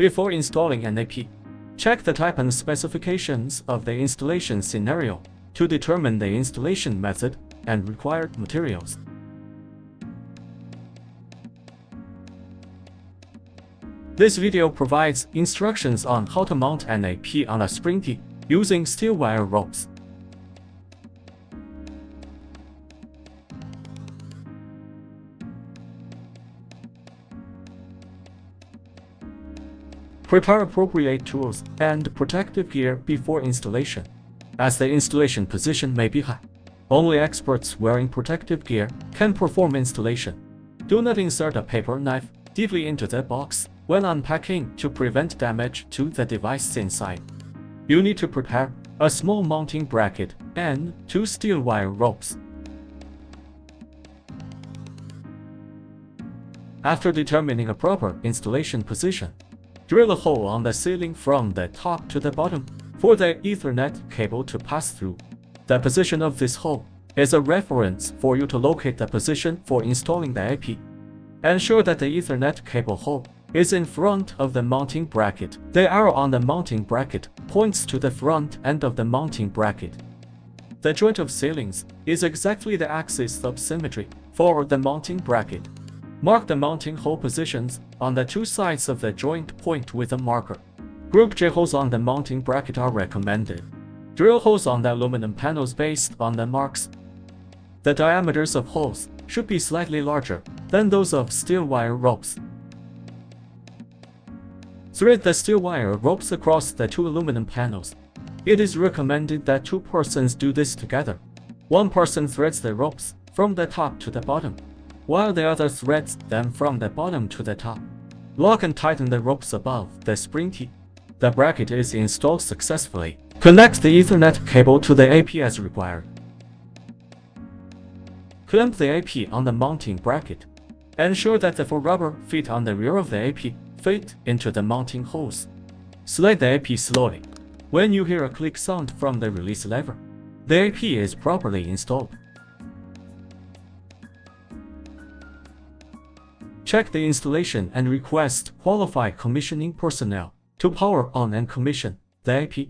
Before installing an AP, check the type and specifications of the installation scenario to determine the installation method and required materials. This video provides instructions on how to mount an AP on a spring tee using steel wire ropes. Prepare appropriate tools and protective gear before installation, as the installation position may be high. Only experts wearing protective gear can perform installation. Do not insert a paper knife deeply into the box when unpacking to prevent damage to the device inside. You need to prepare a small mounting bracket and 2 steel wire ropes. After determining a proper installation position, drill a hole on the ceiling from the top to the bottom for the Ethernet cable to pass through. The position of this hole is a reference for you to locate the position for installing the AP. Ensure that the Ethernet cable hole is in front of the mounting bracket. The arrow on the mounting bracket points to the front end of the mounting bracket. The joint of ceilings is exactly the axis of symmetry for the mounting bracket. Mark the mounting hole positions on the 2 sides of the joint point with a marker. Group J holes on the mounting bracket are recommended. Drill holes on the aluminum panels based on the marks. The diameters of holes should be slightly larger than those of steel wire ropes. Thread the steel wire ropes across the 2 aluminum panels. It is recommended that 2 persons do this together. One person threads the ropes from the top to the bottom, while the other threads them from the bottom to the top. Lock and tighten the ropes above the spring tee. The bracket is installed successfully. Connect the Ethernet cable to the AP as required. Clamp the AP on the mounting bracket. Ensure that the 4 rubber feet on the rear of the AP fit into the mounting holes. Slide the AP slowly. When you hear a click sound from the release lever, the AP is properly installed. Check the installation and request qualified commissioning personnel to power on and commission the AP.